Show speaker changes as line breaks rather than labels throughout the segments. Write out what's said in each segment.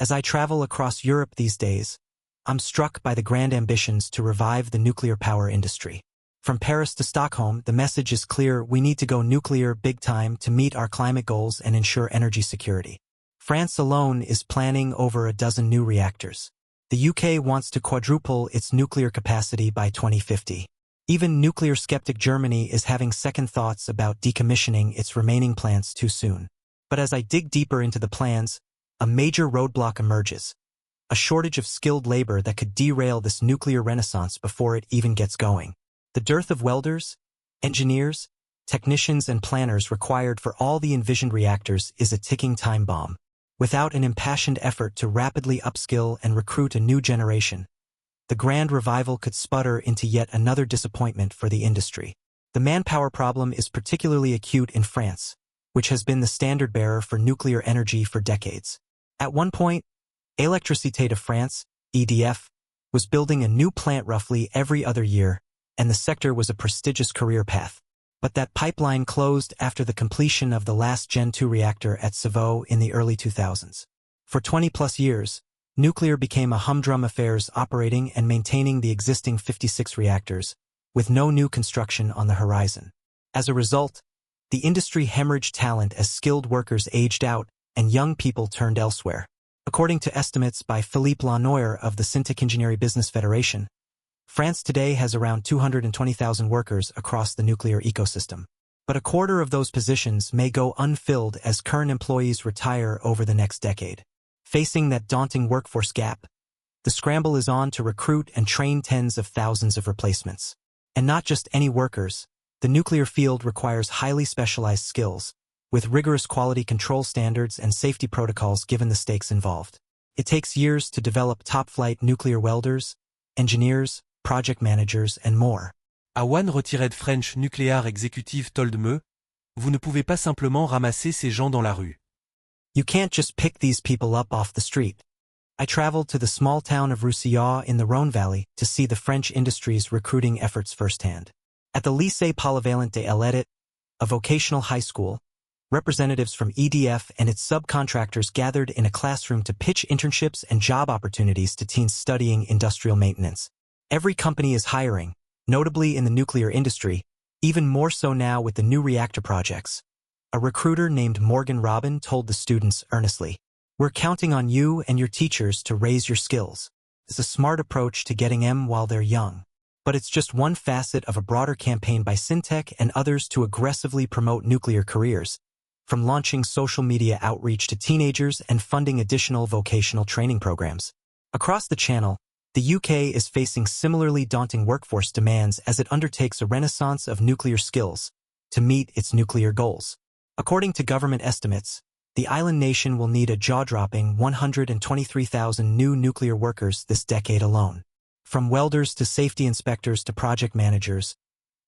As I travel across Europe these days, I'm struck by the grand ambitions to revive the nuclear power industry. From Paris to Stockholm, the message is clear: we need to go nuclear big time to meet our climate goals and ensure energy security. France alone is planning over a dozen new reactors. The UK wants to quadruple its nuclear capacity by 2050. Even nuclear skeptic Germany is having second thoughts about decommissioning its remaining plants too soon. But as I dig deeper into the plans, a major roadblock emerges: a shortage of skilled labor that could derail this nuclear renaissance before it even gets going. The dearth of welders, engineers, technicians, and planners required for all the envisioned reactors is a ticking time bomb. Without an impassioned effort to rapidly upskill and recruit a new generation, the grand revival could sputter into yet another disappointment for the industry. The manpower problem is particularly acute in France, which has been the standard-bearer for nuclear energy for decades. At one point, Électricité de France, EDF, was building a new plant roughly every other year, and the sector was a prestigious career path. But that pipeline closed after the completion of the last Gen 2 reactor at Civaux in the early 2000s. For 20-plus years, nuclear became a humdrum affair, operating and maintaining the existing 56 reactors, with no new construction on the horizon. As a result, the industry hemorrhaged talent as skilled workers aged out and young people turned elsewhere. According to estimates by Philippe Lanoyer of the Syntec Ingénierie Business Federation, France today has around 220,000 workers across the nuclear ecosystem. But a quarter of those positions may go unfilled as current employees retire over the next decade. Facing that daunting workforce gap, the scramble is on to recruit and train tens of thousands of replacements. And not just any workers. The nuclear field requires highly specialized skills, with rigorous quality control standards and safety protocols given the stakes involved. It takes years to develop top-flight nuclear welders, engineers, project managers, and more.
A one retired French nuclear executive told me, vous ne pouvez pas simplement ramasser ces gens dans la rue.
You can't just pick these people up off the street. I traveled to the small town of Roussillon in the Rhône Valley to see the French industry's recruiting efforts firsthand. At the Lycée Polyvalent de l'État, a vocational high school, representatives from EDF and its subcontractors gathered in a classroom to pitch internships and job opportunities to teens studying industrial maintenance. Every company is hiring, notably in the nuclear industry, even more so now with the new reactor projects. A recruiter named Morgan Robin told the students earnestly, "We're counting on you and your teachers to raise your skills." It's a smart approach to getting them while they're young. But it's just one facet of a broader campaign by Syntec and others to aggressively promote nuclear careers, from launching social media outreach to teenagers and funding additional vocational training programs. Across the channel, the UK is facing similarly daunting workforce demands as it undertakes a renaissance of nuclear skills to meet its nuclear goals. According to government estimates, the island nation will need a jaw-dropping 123,000 new nuclear workers this decade alone. From welders to safety inspectors to project managers,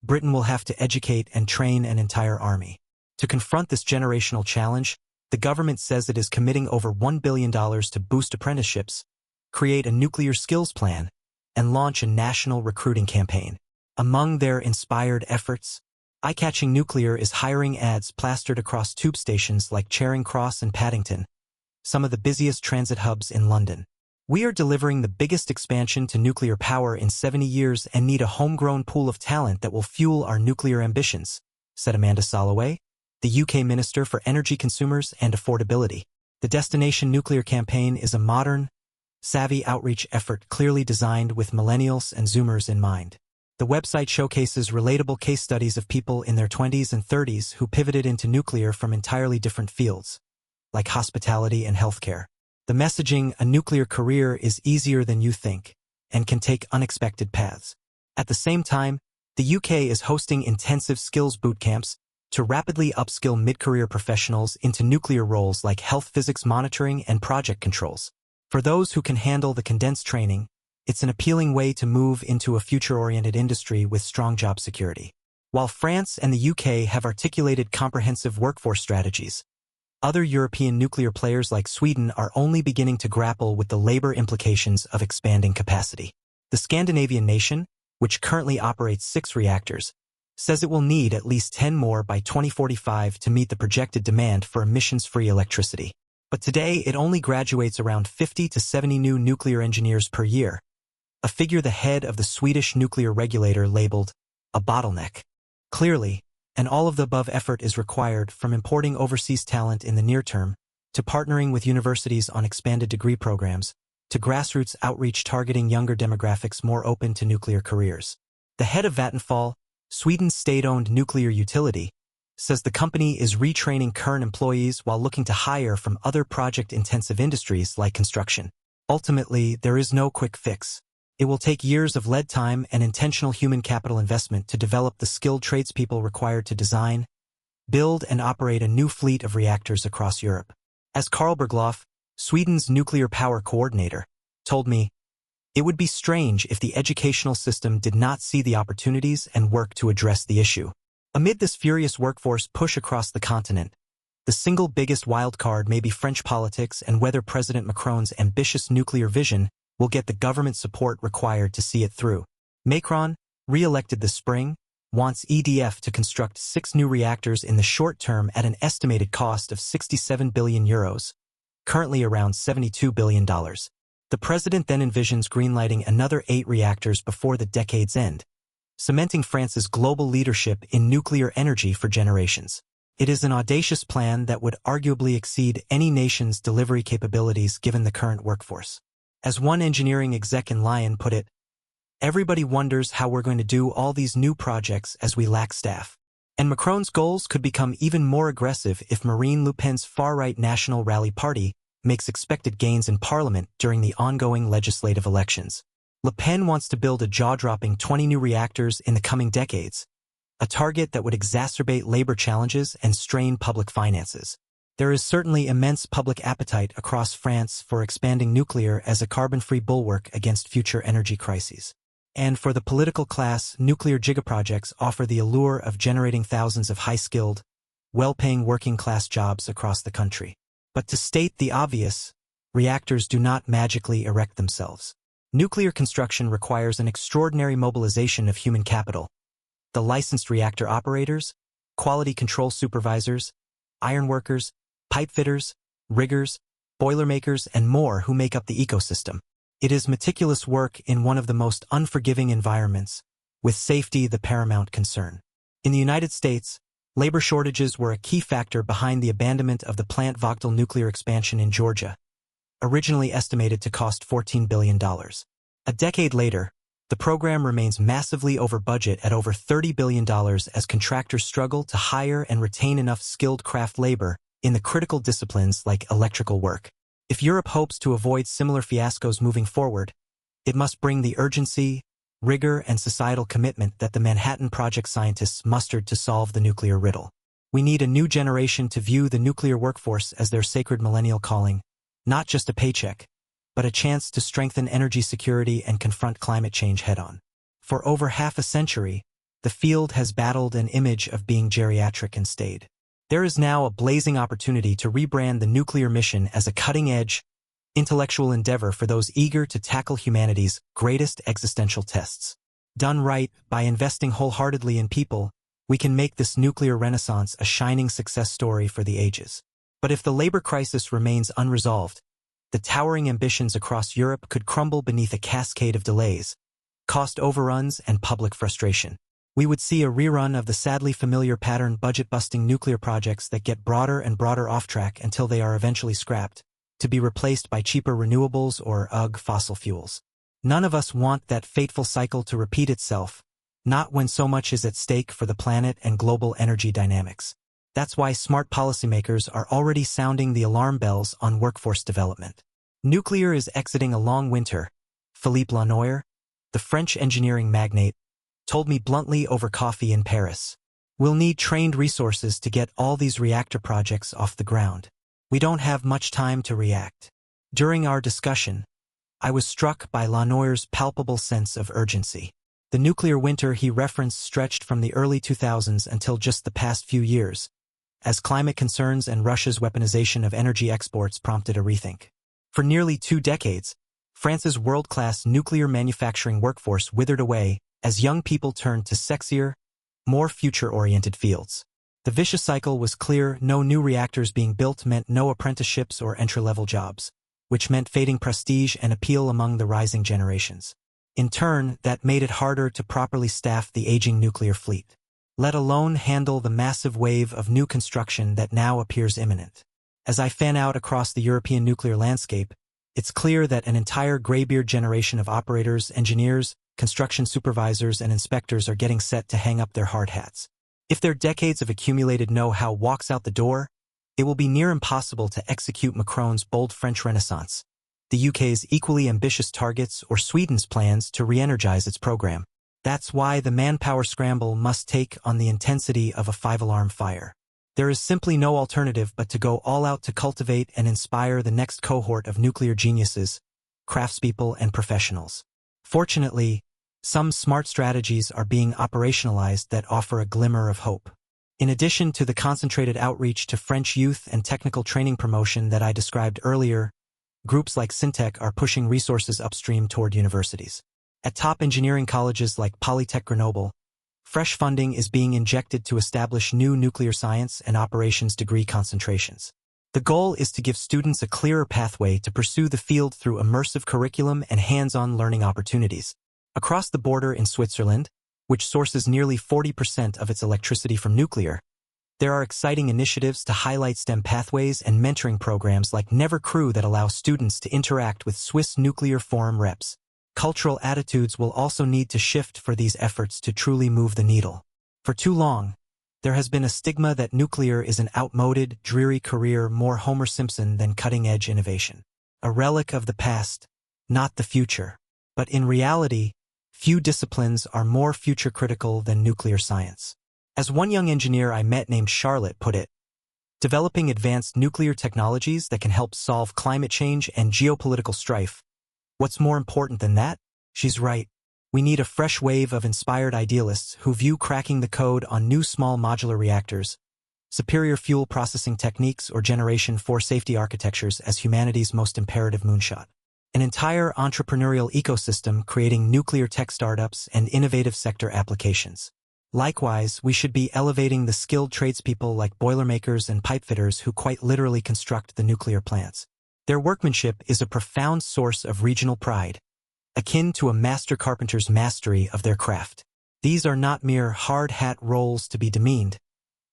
Britain will have to educate and train an entire army. To confront this generational challenge, the government says it is committing over $1 billion to boost apprenticeships, create a nuclear skills plan, and launch a national recruiting campaign. Among their inspired efforts, eye-catching nuclear is hiring ads plastered across tube stations like Charing Cross and Paddington, some of the busiest transit hubs in London. "We are delivering the biggest expansion to nuclear power in 70 years and need a homegrown pool of talent that will fuel our nuclear ambitions," said Amanda Soloway, the UK Minister for Energy Consumers and Affordability. The Destination Nuclear campaign is a modern, savvy outreach effort clearly designed with millennials and Zoomers in mind. The website showcases relatable case studies of people in their 20s and 30s who pivoted into nuclear from entirely different fields, like hospitality and healthcare. The messaging, "A nuclear career is easier than you think," and can take unexpected paths. At the same time, the UK is hosting intensive skills boot camps to rapidly upskill mid-career professionals into nuclear roles like health physics monitoring and project controls. For those who can handle the condensed training, it's an appealing way to move into a future-oriented industry with strong job security. While France and the UK have articulated comprehensive workforce strategies, other European nuclear players like Sweden are only beginning to grapple with the labor implications of expanding capacity. The Scandinavian nation, which currently operates 6 reactors, says it will need at least 10 more by 2045 to meet the projected demand for emissions-free electricity. But today it only graduates around 50 to 70 new nuclear engineers per year, a figure the head of the Swedish nuclear regulator labeled a bottleneck. Clearly, and all of the above effort is required, from importing overseas talent in the near term, to partnering with universities on expanded degree programs, to grassroots outreach targeting younger demographics more open to nuclear careers. The head of Vattenfall, Sweden's state-owned nuclear utility, says the company is retraining current employees while looking to hire from other project-intensive industries like construction. Ultimately, there is no quick fix. It will take years of lead time and intentional human capital investment to develop the skilled tradespeople required to design, build, and operate a new fleet of reactors across Europe. As Karl Bergloff, Sweden's nuclear power coordinator, told me, it would be strange if the educational system did not see the opportunities and work to address the issue. Amid this furious workforce push across the continent, the single biggest wildcard may be French politics and whether President Macron's ambitious nuclear vision will get the government support required to see it through. Macron, re-elected this spring, wants EDF to construct 6 new reactors in the short term at an estimated cost of €67 billion, currently around $72 billion. The president then envisions greenlighting another 8 reactors before the decade's end, cementing France's global leadership in nuclear energy for generations. It is an audacious plan that would arguably exceed any nation's delivery capabilities given the current workforce. As one engineering exec in Lyon put it, everybody wonders how we're going to do all these new projects as we lack staff. And Macron's goals could become even more aggressive if Marine Le Pen's far-right National Rally Party makes expected gains in parliament during the ongoing legislative elections. Le Pen wants to build a jaw-dropping 20 new reactors in the coming decades, a target that would exacerbate labor challenges and strain public finances. There is certainly immense public appetite across France for expanding nuclear as a carbon-free bulwark against future energy crises. And for the political class, nuclear gigaprojects offer the allure of generating thousands of high-skilled, well-paying working-class jobs across the country. But to state the obvious, reactors do not magically erect themselves. Nuclear construction requires an extraordinary mobilization of human capital. The licensed reactor operators, quality control supervisors, ironworkers, pipe fitters, riggers, boilermakers, and more who make up the ecosystem. It is meticulous work in one of the most unforgiving environments, with safety the paramount concern. In the United States, labor shortages were a key factor behind the abandonment of the Plant Vogtle nuclear expansion in Georgia, originally estimated to cost $14 billion. A decade later, the program remains massively over budget at over $30 billion as contractors struggle to hire and retain enough skilled craft labor in the critical disciplines like electrical work. If Europe hopes to avoid similar fiascos moving forward, it must bring the urgency, rigor, and societal commitment that the Manhattan Project scientists mustered to solve the nuclear riddle. We need a new generation to view the nuclear workforce as their sacred millennial calling, not just a paycheck, but a chance to strengthen energy security and confront climate change head-on. For over half a century, the field has battled an image of being geriatric and staid. There is now a blazing opportunity to rebrand the nuclear mission as a cutting-edge, intellectual endeavor for those eager to tackle humanity's greatest existential tests. Done right, by investing wholeheartedly in people, we can make this nuclear renaissance a shining success story for the ages. But if the labor crisis remains unresolved, the towering ambitions across Europe could crumble beneath a cascade of delays, cost overruns, and public frustration. We would see a rerun of the sadly familiar pattern budget-busting nuclear projects that get broader and broader off track until they are eventually scrapped, to be replaced by cheaper renewables or fossil fuels. None of us want that fateful cycle to repeat itself, not when so much is at stake for the planet and global energy dynamics. That's why smart policymakers are already sounding the alarm bells on workforce development. Nuclear is exiting a long winter, Philippe Lanoyer, the French engineering magnate, told me bluntly over coffee in Paris. We'll need trained resources to get all these reactor projects off the ground. We don't have much time to react. During our discussion, I was struck by Lanoyer's palpable sense of urgency. The nuclear winter he referenced stretched from the early 2000s until just the past few years, as climate concerns and Russia's weaponization of energy exports prompted a rethink. For nearly 2 decades, France's world-class nuclear manufacturing workforce withered away as young people turned to sexier, more future-oriented fields. The vicious cycle was clear: no new reactors being built meant no apprenticeships or entry-level jobs, which meant fading prestige and appeal among the rising generations. In turn, that made it harder to properly staff the aging nuclear fleet, let alone handle the massive wave of new construction that now appears imminent. As I fan out across the European nuclear landscape, it's clear that an entire graybeard generation of operators, engineers, construction supervisors, and inspectors are getting set to hang up their hard hats. If their decades of accumulated know-how walks out the door, it will be near impossible to execute Macron's bold French Renaissance, the UK's equally ambitious targets, or Sweden's plans to re-energize its program. That's why the manpower scramble must take on the intensity of a five-alarm fire. There is simply no alternative but to go all out to cultivate and inspire the next cohort of nuclear geniuses, craftspeople, and professionals. Fortunately, some smart strategies are being operationalized that offer a glimmer of hope. In addition to the concentrated outreach to French youth and technical training promotion that I described earlier, groups like Syntec are pushing resources upstream toward universities. At top engineering colleges like Polytech Grenoble, fresh funding is being injected to establish new nuclear science and operations degree concentrations. The goal is to give students a clearer pathway to pursue the field through immersive curriculum and hands-on learning opportunities. Across the border in Switzerland, which sources nearly 40% of its electricity from nuclear, there are exciting initiatives to highlight STEM pathways and mentoring programs like Never Crew that allow students to interact with Swiss Nuclear Forum reps. Cultural attitudes will also need to shift for these efforts to truly move the needle. For too long, there has been a stigma that nuclear is an outmoded, dreary career, more Homer Simpson than cutting-edge innovation. A relic of the past, not the future. But in reality, few disciplines are more future-critical than nuclear science. As one young engineer I met named Charlotte put it, developing advanced nuclear technologies that can help solve climate change and geopolitical strife. What's more important than that? She's right. We need a fresh wave of inspired idealists who view cracking the code on new small modular reactors, superior fuel processing techniques, or Generation 4 safety architectures as humanity's most imperative moonshot. An entire entrepreneurial ecosystem creating nuclear tech startups and innovative sector applications. Likewise, we should be elevating the skilled tradespeople like boilermakers and pipefitters who quite literally construct the nuclear plants. Their workmanship is a profound source of regional pride, akin to a master carpenter's mastery of their craft. These are not mere hard-hat roles to be demeaned,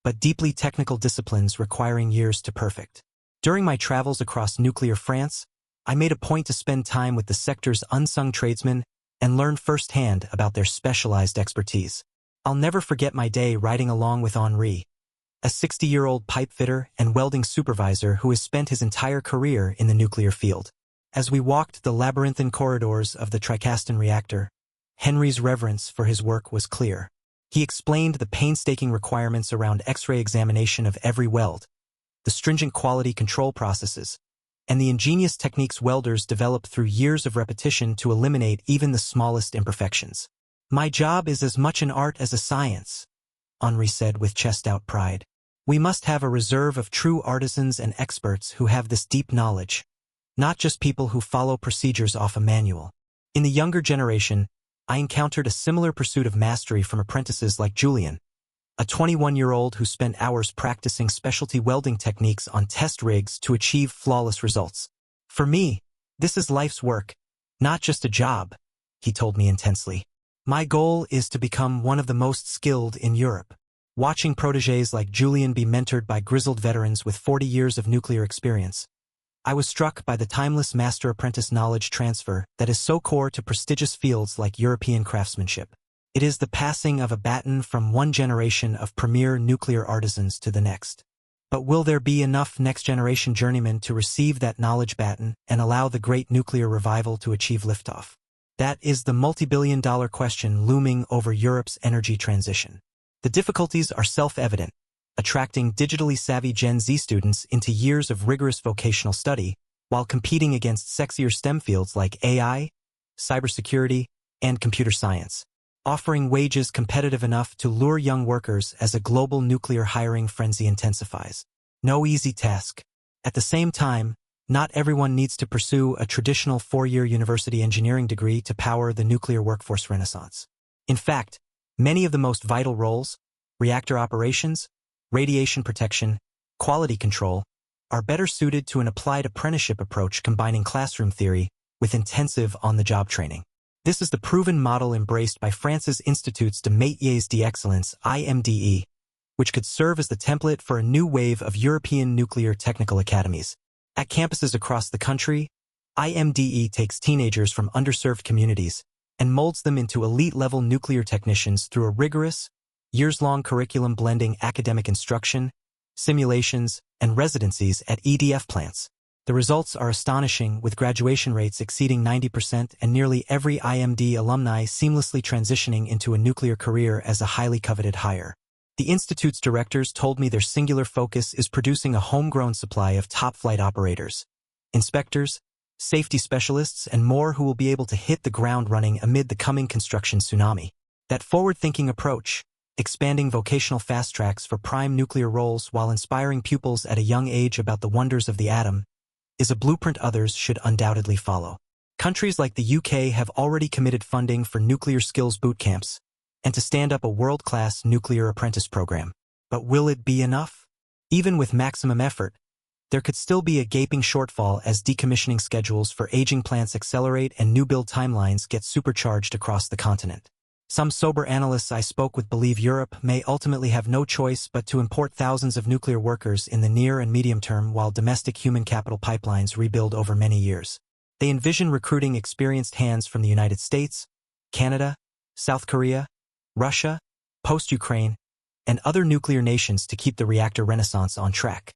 but deeply technical disciplines requiring years to perfect. During my travels across nuclear France, I made a point to spend time with the sector's unsung tradesmen and learn firsthand about their specialized expertise. I'll never forget my day riding along with Henri, a 60-year-old pipefitter and welding supervisor who has spent his entire career in the nuclear field. As we walked the labyrinthine corridors of the Tricastin reactor, Henry's reverence for his work was clear. He explained the painstaking requirements around X-ray examination of every weld, the stringent quality control processes, and the ingenious techniques welders develop through years of repetition to eliminate even the smallest imperfections. "My job is as much an art as a science," Henri said with chest-out pride. "We must have a reserve of true artisans and experts who have this deep knowledge, not just people who follow procedures off a manual." In the younger generation, I encountered a similar pursuit of mastery from apprentices like Julian, a 21-year-old who spent hours practicing specialty welding techniques on test rigs to achieve flawless results. "For me, this is life's work, not just a job," he told me intensely. "My goal is to become one of the most skilled in Europe." Watching protégés like Julian be mentored by grizzled veterans with 40 years of nuclear experience, I was struck by the timeless master-apprentice knowledge transfer that is so core to prestigious fields like European craftsmanship. It is the passing of a baton from one generation of premier nuclear artisans to the next. But will there be enough next-generation journeymen to receive that knowledge baton and allow the great nuclear revival to achieve liftoff? That is the multi-billion-dollar question looming over Europe's energy transition. The difficulties are self-evident: attracting digitally savvy Gen Z students into years of rigorous vocational study, while competing against sexier STEM fields like AI, cybersecurity, and computer science, offering wages competitive enough to lure young workers as a global nuclear hiring frenzy intensifies. No easy task. At the same time, not everyone needs to pursue a traditional 4-year university engineering degree to power the nuclear workforce renaissance. In fact, many of the most vital roles, reactor operations, radiation protection, quality control, are better suited to an applied apprenticeship approach combining classroom theory with intensive on-the-job training. This is the proven model embraced by France's Instituts de Métiers d'Excellence, IMDE, which could serve as the template for a new wave of European nuclear technical academies. At campuses across the country, IMDE takes teenagers from underserved communities and molds them into elite-level nuclear technicians through a rigorous, years-long curriculum blending academic instruction, simulations, and residencies at EDF plants. The results are astonishing, with graduation rates exceeding 90% and nearly every IMD alumni seamlessly transitioning into a nuclear career as a highly coveted hire. The Institute's directors told me their singular focus is producing a homegrown supply of top-flight operators, inspectors, safety specialists, and more who will be able to hit the ground running amid the coming construction tsunami. That forward-thinking approach, expanding vocational fast tracks for prime nuclear roles while inspiring pupils at a young age about the wonders of the atom, is a blueprint others should undoubtedly follow. Countries like the UK have already committed funding for nuclear skills boot camps and to stand up a world-class nuclear apprentice program. But will it be enough? Even with maximum effort, there could still be a gaping shortfall as decommissioning schedules for aging plants accelerate and new build timelines get supercharged across the continent. Some sober analysts I spoke with believe Europe may ultimately have no choice but to import thousands of nuclear workers in the near and medium term while domestic human capital pipelines rebuild over many years. They envision recruiting experienced hands from the United States, Canada, South Korea, Russia, post-Ukraine, and other nuclear nations to keep the reactor renaissance on track.